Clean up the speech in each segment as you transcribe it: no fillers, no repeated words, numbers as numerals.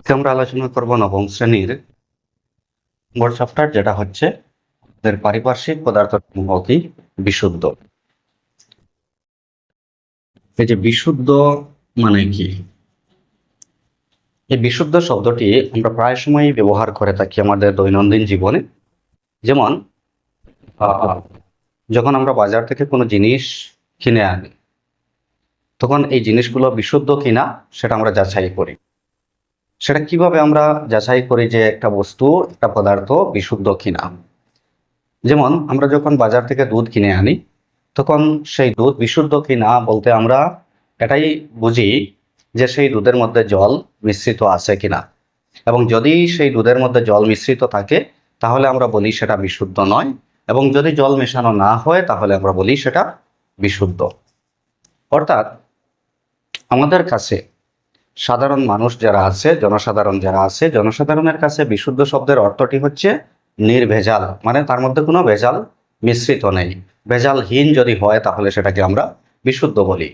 আজকে আমরা আলোচনা করব নবম শ্রেণীর বোর্ড চ্যাপ্টার, যেটা হচ্ছে আমাদের পারিপার্শ্বিক পদার্থসমূহ কি বিশুদ্ধ। এই যে বিশুদ্ধ মানে কি, এই বিশুদ্ধ শব্দটি আমরা প্রায় সময়ই ব্যবহার করে থাকি আমাদের দৈনন্দিন জীবনে। যেমন যখন আমরা বাজার থেকে কোনো জিনিস কিনে আনি, তখন এই জিনিসগুলো বিশুদ্ধ কিনা সেটা আমরা যাচাই করি। সেটা কিভাবে আমরা যাচাই করি যে একটা বস্তু, একটা পদার্থ বিশুদ্ধ কিনা? যেমন আমরা যখন বাজার থেকে দুধ কিনে আনি, তখন সেই দুধ বিশুদ্ধ কিনা বলতে আমরা এটাই বুঝি যে সেই দুধের মধ্যে জল মিশ্রিত আছে কিনা। এবং যদি সেই দুধের মধ্যে জল মিশ্রিত থাকে তাহলে আমরা বলি সেটা বিশুদ্ধ নয়, এবং যদি জল মেশানো না হয় তাহলে আমরা বলি সেটা বিশুদ্ধ। অর্থাৎ আমাদের কাছে সাধারণ মানুষ যারা আছে, জনসাধারণের কাছে বিশুদ্ধ শব্দের অর্থটি হচ্ছে নির্ভেজাল, মানে তার মধ্যে কোনো ভেজাল মিশ্রিত নেই। ভেজালহীন যদি হয় তাহলে সেটাকে আমরা বিশুদ্ধ বলি,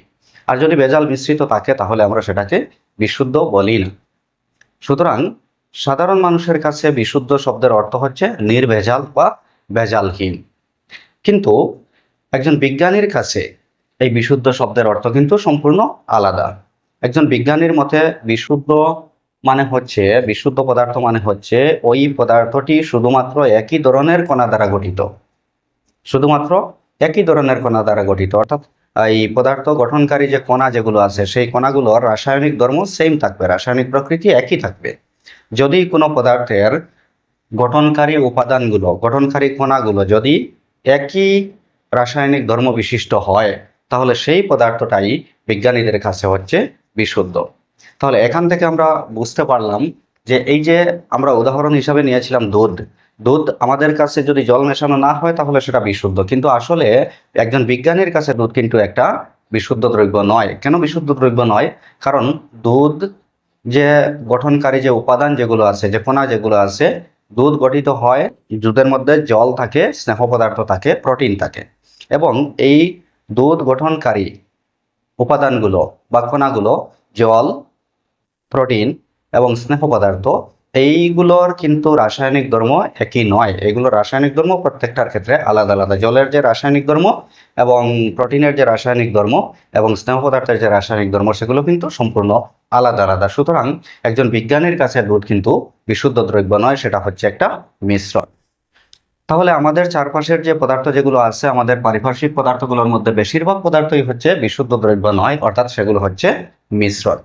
আর যদি ভেজাল মিশ্রিত থাকে তাহলে আমরা সেটাকে বিশুদ্ধ বলি না। সুতরাং সাধারণ মানুষের কাছে বিশুদ্ধ শব্দের অর্থ হচ্ছে নির্ভেজাল বা ভেজালহীন। কিন্তু একজন বিজ্ঞানীর কাছে এই বিশুদ্ধ শব্দের অর্থ কিন্তু সম্পূর্ণ আলাদা। একজন বিজ্ঞানীর মতে বিশুদ্ধ মানে হচ্ছে, বিশুদ্ধ পদার্থ মানে হচ্ছে ওই পদার্থটি শুধুমাত্র একই ধরনের কণা দ্বারা গঠিত, শুধুমাত্র একই ধরনের কণা দ্বারা গঠিত। অর্থাৎ এই পদার্থ গঠনকারী যে কণা যেগুলো আছে, সেই কণাগুলোর রাসায়নিক ধর্ম সেম থাকবে, রাসায়নিক প্রকৃতি একই থাকবে। যদি কোনো পদার্থের গঠনকারী উপাদানগুলো, গঠনকারী কণাগুলো যদি একই রাসায়নিক ধর্ম বিশিষ্ট হয় তাহলে সেই পদার্থটাই বিজ্ঞানীদের কাছে হচ্ছে বিশুদ্ধ। তাহলে এখান থেকে আমরা বুঝতে পারলাম যে এই যে আমরা উদাহরণ হিসাবে নিয়েছিলাম দুধ, দুধ আমাদের কাছে যদি জল মেশানো না হয় তাহলে সেটা বিশুদ্ধ, কিন্তু আসলে একজন বিজ্ঞানীর কাছে দুধ কিন্তু একটা বিশুদ্ধ দ্রব্য নয়। কেন বিশুদ্ধ দ্রব্য নয়? কারণ দুধ যে গঠনকারী যে উপাদান যেগুলো আছে, যে কণা যেগুলো আছে, দুধ গঠিত হয়, দুধের মধ্যে জল থাকে, স্নেহ পদার্থ থাকে, প্রোটিন থাকে, এবং এই দুধ গঠনকারী উপাদানগুলো বা কণাগুলো জল, প্রোটিন এবং স্নেহ পদার্থ, এইগুলোর কিন্তু রাসায়নিক ধর্ম একই নয়। এগুলোর রাসায়নিক ধর্ম প্রত্যেকটার ক্ষেত্রে আলাদা আলাদা। জলের যে রাসায়নিক ধর্ম এবং প্রোটিনের যে রাসায়নিক ধর্ম এবং স্নেহ পদার্থের যে রাসায়নিক ধর্ম, সেগুলো কিন্তু সম্পূর্ণ আলাদা আলাদা। সুতরাং একজন বিজ্ঞানীর কাছে দুধ কিন্তু বিশুদ্ধ দ্রব্য নয়, সেটা হচ্ছে একটা মিশ্রণ। তাহলে আমাদের চারপাশের যে পদার্থ যেগুলো আছে, আমাদের পারিপার্শ্বিক পদার্থগুলোর মধ্যে বেশিরভাগ পদার্থই হচ্ছে বিশুদ্ধ দ্রব্য নয়, অর্থাৎ সেগুলো হচ্ছে মিশ্রণ।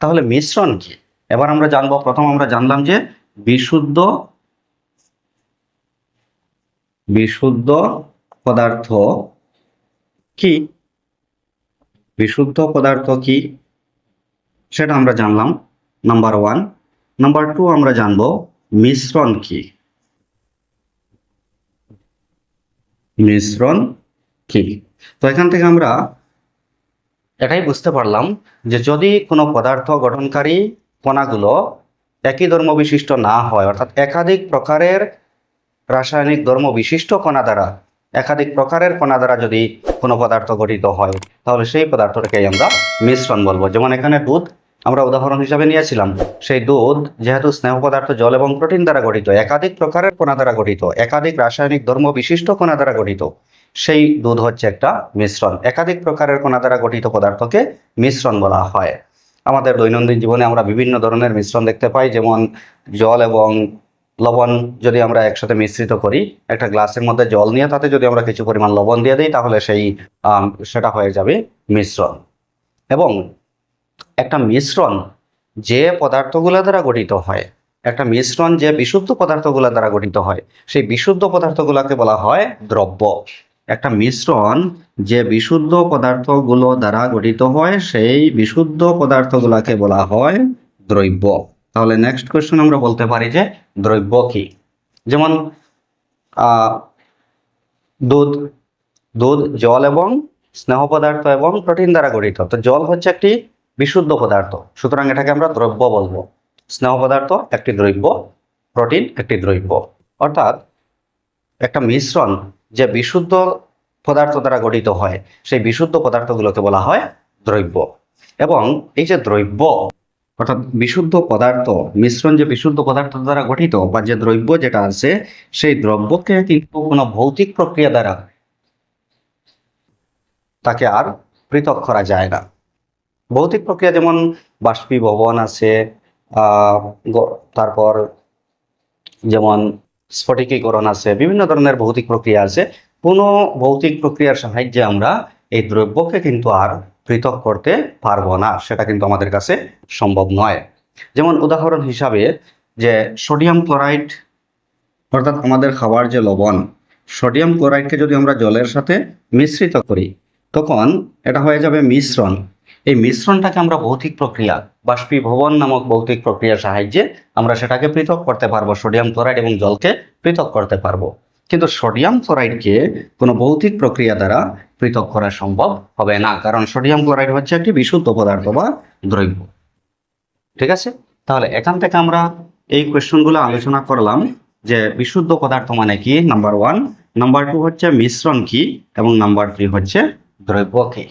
তাহলে মিশ্রণ কি এবার আমরা জানবো। প্রথম আমরা জানলাম যে বিশুদ্ধ বিশুদ্ধ পদার্থ কি, বিশুদ্ধ পদার্থ কি সেটা আমরা জানলাম, নাম্বার 1। নাম্বার 2 আমরা জানবো মিশ্রণ কি, মিশ্রণ কি। তো এখান থেকে আমরা এটাই বুঝতে পারলাম যে যদি কোনো পদার্থ গঠনকারী কণাগুলো একই ধর্ম বিশিষ্ট না হয়, অর্থাৎ একাধিক প্রকারের রাসায়নিক ধর্ম বিশিষ্ট কণা দ্বারা, একাধিক প্রকারের কণা দ্বারা যদি কোনো পদার্থ গঠিত হয় তাহলে সেই পদার্থটাকেই আমরা মিশ্রণ বলবো। যেমন এখানে দুধ আমরা উদাহরণ হিসাবে নিয়েছিলাম। সেই দুধ যেহেতু স্নেহ পদার্থ জল এবং প্রোটিন দ্বারা গঠিত, একাধিক প্রকারের কণা দ্বারা গঠিত, একাধিক রাসায়নিক ধর্ম বিশিষ্ট কণা দ্বারা গঠিত, সেই দুধ হচ্ছে একটা মিশ্রণ। একাধিক প্রকারের কণা দ্বারা গঠিত পদার্থকে মিশ্রণ বলা হয়। আমাদের দৈনন্দিন জীবনে আমরা বিভিন্ন ধরনের মিশ্রণ দেখতে পাই, যেমন জল এবং লবণ যদি আমরা একসাথে মিশ্রিত করি, একটা গ্লাসের মধ্যে জল নিয়ে তাতে যদি আমরা কিছু পরিমাণ লবণ দিয়ে দিই তাহলে সেটা হয়ে যাবে মিশ্রণ। এবং একটা মিশ্রণ যে পদার্থগুলো দ্বারা গঠিত হয়, একটা মিশ্রণ যে বিশুদ্ধ পদার্থগুলো দ্বারা গঠিত হয়, সেই বিশুদ্ধ পদার্থগুলোকে বলা হয় দ্রব্য। একটা মিশ্রণ যে বিশুদ্ধ পদার্থগুলো দ্বারা গঠিত হয়, সেই বিশুদ্ধ পদার্থগুলোকে বলা হয় দ্রব্য। তাহলে নেক্সট কোয়েশ্চন আমরা বলতে পারি যে দ্রব্য কি। যেমন দুধ, দুধ জল এবং স্নেহ পদার্থ এবং প্রোটিন দ্বারা গঠিত। তো জল হচ্ছে একটি বিশুদ্ধ পদার্থ, সুতরাং এটাকে আমরা দ্রব্য বলবো। স্নেহ পদার্থ একটি দ্রব্য, প্রোটিন একটি দ্রব্য। অর্থাৎ একটা মিশ্রণ যে বিশুদ্ধ পদার্থ দ্বারা গঠিত হয়, সেই বিশুদ্ধ পদার্থগুলোকে বলা হয় দ্রব্য। এবং এই যে দ্রব্য, অর্থাৎ বিশুদ্ধ পদার্থ, মিশ্রণ যে বিশুদ্ধ পদার্থ দ্বারা গঠিত বা যে দ্রব্য যেটা আছে, সেই দ্রব্যকে কিন্তু কোনো ভৌতিক প্রক্রিয়া দ্বারা তাকে আর পৃথক করা যায় না। ভৌতিক প্রক্রিয়া যেমন বাষ্পীভবন আছে, তারপর যেমন স্ফটিকীকরণ আছে, বিভিন্ন ধরনের ভৌতিক প্রক্রিয়া আছে। কোনো ভৌতিক প্রক্রিয়ার সাহায্যে আমরা এই দ্রব্যকে কিন্তু আর পৃথক করতে পারবো না, সেটা কিন্তু আমাদের কাছে সম্ভব নয়। যেমন উদাহরণ হিসাবে যে সোডিয়াম ক্লোরাইড, অর্থাৎ আমাদের খাবার যে লবণ, সোডিয়াম ক্লোরাইডকে যদি আমরা জলের সাথে মিশ্রিত করি, তখন এটা হয়ে যাবে মিশ্রণ। এই মিশ্রণটাকে আমরা ভৌতিক প্রক্রিয়া, বাষ্পীভবন নামক ভৌতিক প্রক্রিয়ার সাহায্যে আমরা সেটাকে পৃথক করতে পারবো, সোডিয়াম ক্লোরাইড এবং জলকে পৃথক করতে পারবো। কিন্তু সোডিয়াম ক্লোরাইডকে কোনো ভৌতিক প্রক্রিয়া দ্বারা পৃথক করা সম্ভব হবে না, কারণ সোডিয়াম ক্লোরাইড হচ্ছে একটি বিশুদ্ধ পদার্থ বা দ্রব্য। ঠিক আছে, তাহলে এখান থেকে আমরা এই কোয়েশ্চনগুলো আলোচনা করলাম যে বিশুদ্ধ পদার্থ মানে কি, নাম্বার 1, নাম্বার 2 হচ্ছে মিশ্রণ কি, এবং নাম্বার 3 হচ্ছে দ্রব্য কি।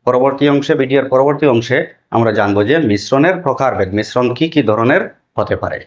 পরবর্তী অংশে, ভিডিওর পরবর্তী অংশে আমরা জানবো যে মিশ্রণের প্রকারভেদ, মিশ্রণ কি কি ধরনের হতে পারে।